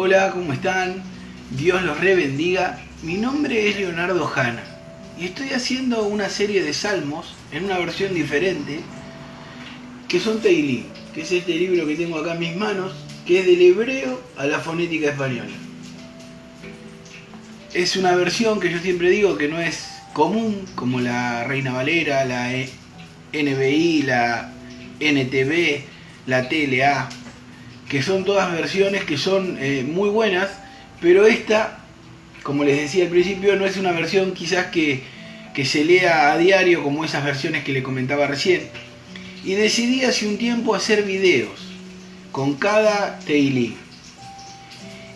Hola, ¿cómo están? Dios los bendiga. Mi nombre es Leonardo Jana y estoy haciendo una serie de salmos en una versión diferente que son Teilín, que es este libro que tengo acá en mis manos, que es del hebreo a la fonética española. Es una versión que yo siempre digo que no es común, como la Reina Valera, la NBI, la NTV, la TLA, que son todas versiones que son muy buenas, pero esta, como les decía al principio, no es una versión quizás que se lea a diario como esas versiones que le comentaba recién. Y decidí hace un tiempo hacer videos con cada Teilín.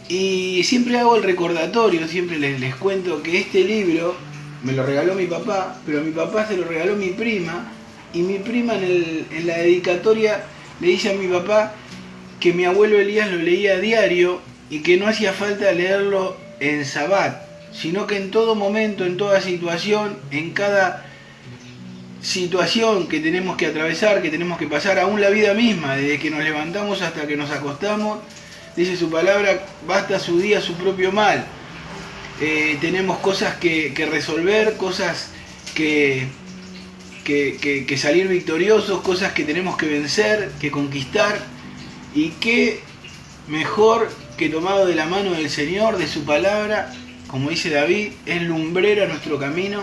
Y siempre hago el recordatorio, siempre les cuento que este libro me lo regaló mi papá, pero a mi papá se lo regaló mi prima, y mi prima en la dedicatoria le dice a mi papá que mi abuelo Elías lo leía a diario y que no hacía falta leerlo en Sabbat, sino que en todo momento, en toda situación, en cada situación que tenemos que atravesar, que tenemos que pasar, aún la vida misma, desde que nos levantamos hasta que nos acostamos, dice su palabra, basta su día su propio mal. Tenemos cosas que resolver, cosas que salir victoriosos, cosas que tenemos que vencer, que conquistar. Y qué mejor que tomado de la mano del Señor, de su palabra, como dice David, es lumbrera nuestro camino.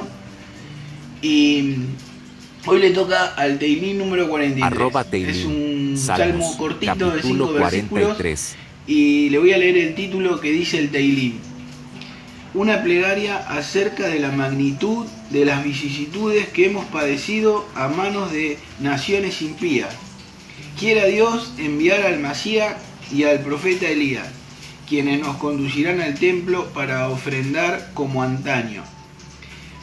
Y hoy le toca al Teilín número 43. Teilín, es un Salmos, salmo cortito de 5 43. versículos. Y le voy a leer el título que dice el Teilín. Una plegaria acerca de la magnitud de las vicisitudes que hemos padecido a manos de naciones impías. Quiera Dios enviar al Masías y al profeta Elías, quienes nos conducirán al templo para ofrendar como antaño.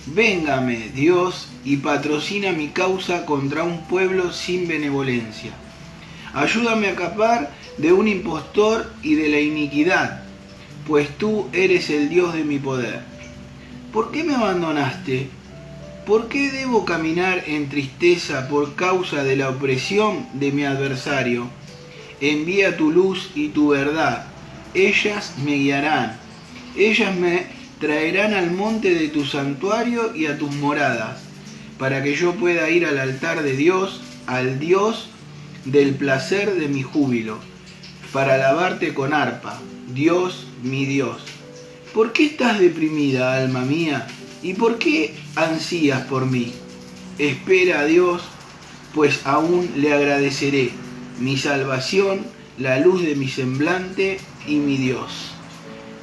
Véngame, Dios, y patrocina mi causa contra un pueblo sin benevolencia. Ayúdame a escapar de un impostor y de la iniquidad, pues tú eres el Dios de mi poder. ¿Por qué me abandonaste? ¿Por qué debo caminar en tristeza por causa de la opresión de mi adversario? Envía tu luz y tu verdad. Ellas me guiarán. Ellas me traerán al monte de tu santuario y a tus moradas, para que yo pueda ir al altar de Dios, al Dios del placer de mi júbilo, para alabarte con arpa, Dios mi Dios. ¿Por qué estás deprimida, alma mía? ¿Y por qué ansías por mí? Espera a Dios, pues aún le agradeceré, mi salvación, la luz de mi semblante y mi Dios.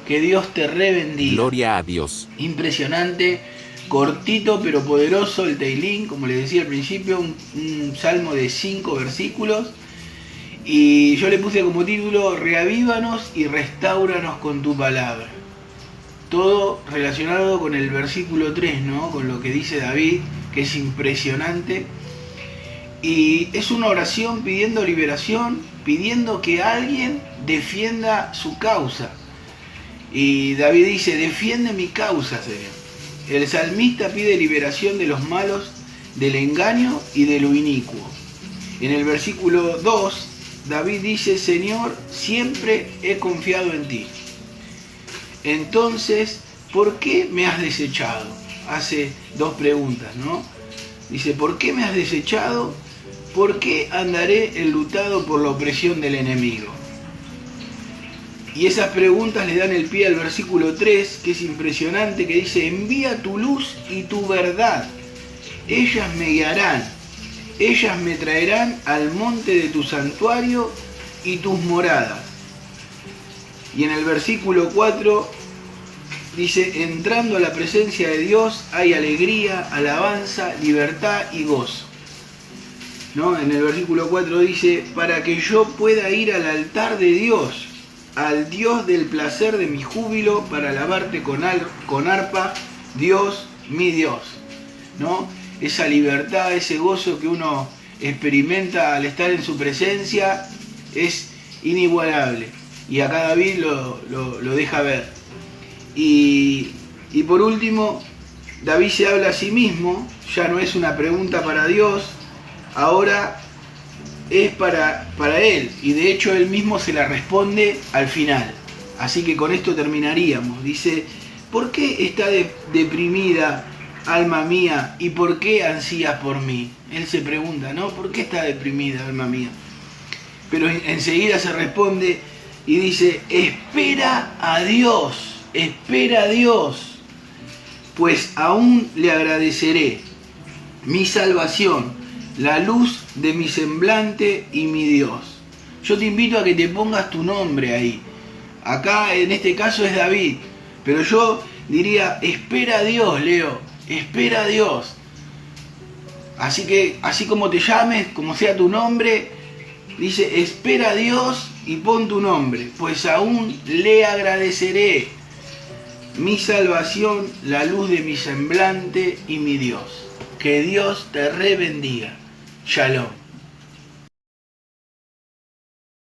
Que Dios te bendiga. Gloria a Dios. Impresionante, cortito pero poderoso el Teilín, como les decía al principio, un salmo de 5 versículos. Y yo le puse como título, reavívanos y restáuranos con tu palabra. Todo relacionado con el versículo 3, ¿no? Con lo que dice David, que es impresionante. Y es una oración pidiendo liberación, pidiendo que alguien defienda su causa. Y David dice, defiende mi causa, Señor. El salmista pide liberación de los malos, del engaño y de lo inicuo. En el versículo 2, David dice, Señor, siempre he confiado en ti. Entonces, ¿por qué me has desechado? Hace dos preguntas, ¿no? Dice, ¿por qué me has desechado? ¿Por qué andaré enlutado por la opresión del enemigo? Y esas preguntas le dan el pie al versículo 3, que es impresionante, que dice, envía tu luz y tu verdad. Ellas me guiarán. Ellas me traerán al monte de tu santuario y tus moradas. Y en el versículo 4 dice, entrando a la presencia de Dios hay alegría, alabanza, libertad y gozo. ¿No? En el versículo 4 dice, para que yo pueda ir al altar de Dios, al Dios del placer de mi júbilo, para alabarte con arpa, Dios, mi Dios. ¿No? Esa libertad, ese gozo que uno experimenta al estar en su presencia es inigualable. Y acá David lo deja ver. Y por último, David se habla a sí mismo, ya no es una pregunta para Dios, ahora es para él. Y de hecho él mismo se la responde al final. Así que con esto terminaríamos. Dice, ¿por qué está deprimida, alma mía, y por qué ansías por mí? Él se pregunta, ¿no? ¿Por qué está deprimida, alma mía? Pero enseguida se responde y dice, espera a Dios, pues aún le agradeceré mi salvación, la luz de mi semblante y mi Dios. Yo te invito a que te pongas tu nombre ahí. Acá en este caso es David, pero yo diría, espera a Dios, Leo, espera a Dios. Así que, así como te llames, como sea tu nombre, dice, espera a Dios y pon tu nombre, pues aún le agradeceré mi salvación, la luz de mi semblante y mi Dios. Que Dios te rebendiga. Shalom.